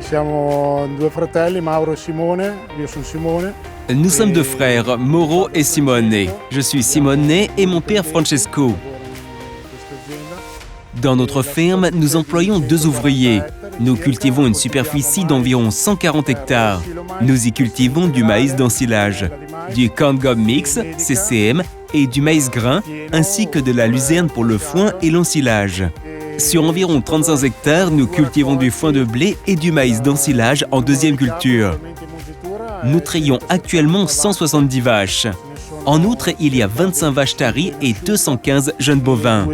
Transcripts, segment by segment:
Siamo due fratelli, Mauro e Simone. Io sono Simone. Nous sommes deux frères, Mauro et Simone. Je suis Simone et mon père Francesco. Dans notre ferme, nous employons 2 ouvriers. Nous cultivons une superficie d'environ 140 hectares. Nous y cultivons du maïs d'ensilage, du corn cob mix, CCM, et du maïs grain, ainsi que de la luzerne pour le foin et l'ensilage. Sur environ 35 hectares, nous cultivons du foin de blé et du maïs d'ensilage en deuxième culture. Nous trayons actuellement 170 vaches. En outre, il y a 25 vaches taries et 215 jeunes bovins.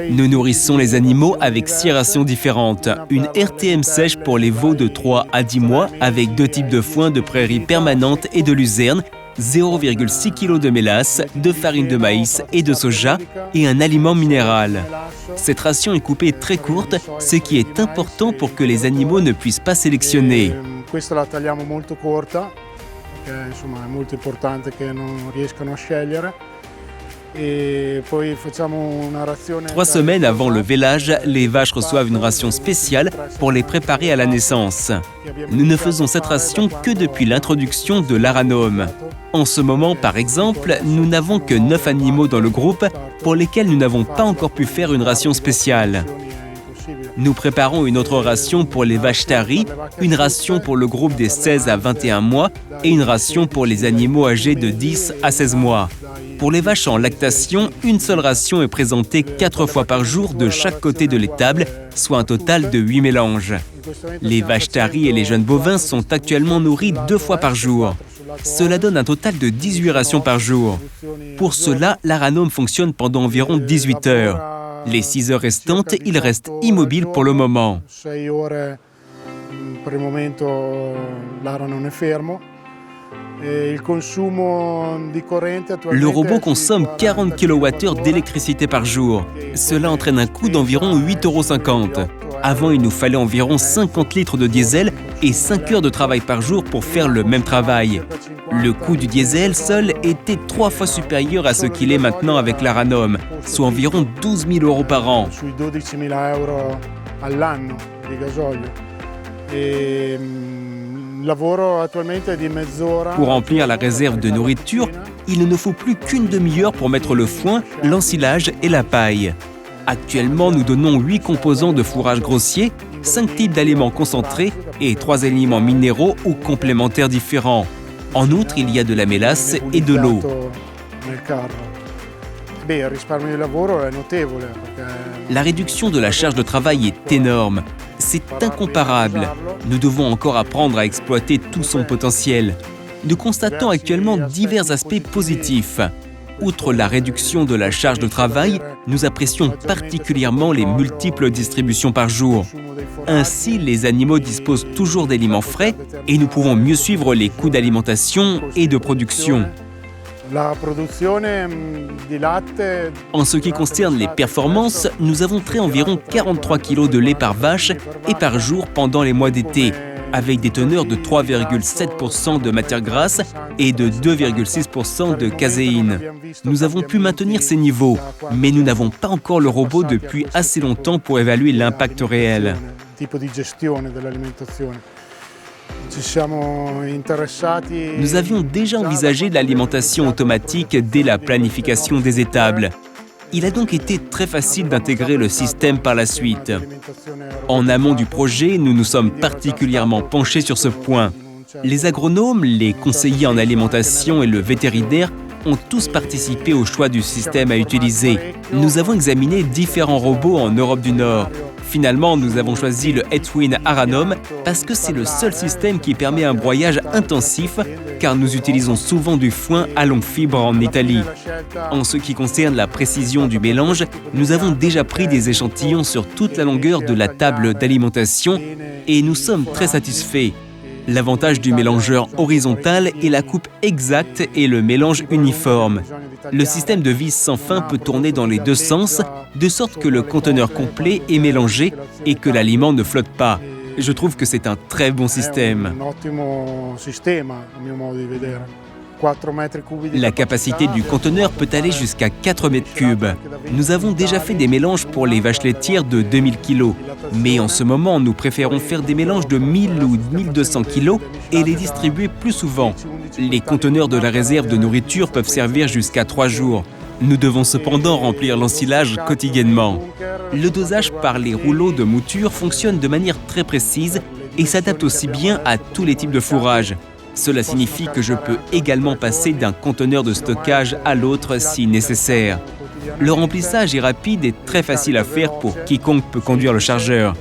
Nous nourrissons les animaux avec 6 rations différentes. Une RTM sèche pour les veaux de 3 à 10 mois avec 2 types de foin de prairie permanente et de luzerne, 0,6 kg de mélasse, de farine de maïs et de soja et un aliment minéral. Cette ration est coupée très courte, ce qui est important pour que les animaux ne puissent pas sélectionner. 3 semaines avant le vélage, les vaches reçoivent une ration spéciale pour les préparer à la naissance. Nous ne faisons cette ration que depuis l'introduction de l'aranome. En ce moment, par exemple, nous n'avons que 9 animaux dans le groupe pour lesquels nous n'avons pas encore pu faire une ration spéciale. Nous préparons une autre ration pour les vaches taries, une ration pour le groupe des 16 à 21 mois et une ration pour les animaux âgés de 10 à 16 mois. Pour les vaches en lactation, une seule ration est présentée 4 fois par jour de chaque côté de l'étable, soit un total de 8 mélanges. Les vaches taries et les jeunes bovins sont actuellement nourris 2 fois par jour. Cela donne un total de 18 rations par jour. Pour cela, l'aranome fonctionne pendant environ 18 heures. Les 6 heures restantes, il reste immobile pour le moment. Le robot consomme 40 kWh d'électricité par jour. Cela entraîne un coût d'environ 8,50 €. Avant, il nous fallait environ 50 litres de diesel et 5 heures de travail par jour pour faire le même travail. Le coût du diesel seul était 3 fois supérieur à ce qu'il est maintenant avec l'aranome, soit environ 12 000 € par an. Pour remplir la réserve de nourriture, il ne nous faut plus qu'une demi-heure pour mettre le foin, l'ensilage et la paille. Actuellement, nous donnons 8 composants de fourrage grossier, 5 types d'aliments concentrés et 3 aliments minéraux ou complémentaires différents. En outre, il y a de la mélasse et de l'eau. La réduction de la charge de travail est énorme. C'est incomparable. Nous devons encore apprendre à exploiter tout son potentiel. Nous constatons actuellement divers aspects positifs. Outre la réduction de la charge de travail, nous apprécions particulièrement les multiples distributions par jour. Ainsi, les animaux disposent toujours d'aliments frais et nous pouvons mieux suivre les coûts d'alimentation et de production. En ce qui concerne les performances, nous avons trait environ 43 kg de lait par vache et par jour pendant les mois d'été, avec des teneurs de 3,7% de matière grasse et de 2,6% de caséine. Nous avons pu maintenir ces niveaux, mais nous n'avons pas encore le robot depuis assez longtemps pour évaluer l'impact réel. Nous avions déjà envisagé l'alimentation automatique dès la planification des étables. Il a donc été très facile d'intégrer le système par la suite. En amont du projet, nous nous sommes particulièrement penchés sur ce point. Les agronomes, les conseillers en alimentation et le vétérinaire ont tous participé au choix du système à utiliser. Nous avons examiné différents robots en Europe du Nord. Finalement, nous avons choisi le Edwin Aranome parce que c'est le seul système qui permet un broyage intensif, car nous utilisons souvent du foin à longue fibre en Italie. En ce qui concerne la précision du mélange, nous avons déjà pris des échantillons sur toute la longueur de la table d'alimentation et nous sommes très satisfaits. L'avantage du mélangeur horizontal est la coupe exacte et le mélange uniforme. Le système de vis sans fin peut tourner dans les 2 sens, de sorte que le conteneur complet est mélangé et que l'aliment ne flotte pas. Je trouve que c'est un très bon système. La capacité du conteneur peut aller jusqu'à 4 mètres cubes. Nous avons déjà fait des mélanges pour les vaches laitières de 2000 kg. Mais en ce moment, nous préférons faire des mélanges de 1000 ou 1200 kg et les distribuer plus souvent. Les conteneurs de la réserve de nourriture peuvent servir jusqu'à 3 jours. Nous devons cependant remplir l'ensilage quotidiennement. Le dosage par les rouleaux de mouture fonctionne de manière très précise et s'adapte aussi bien à tous les types de fourrage. Cela signifie que je peux également passer d'un conteneur de stockage à l'autre si nécessaire. Le remplissage est rapide et très facile à faire pour quiconque peut conduire le chargeur.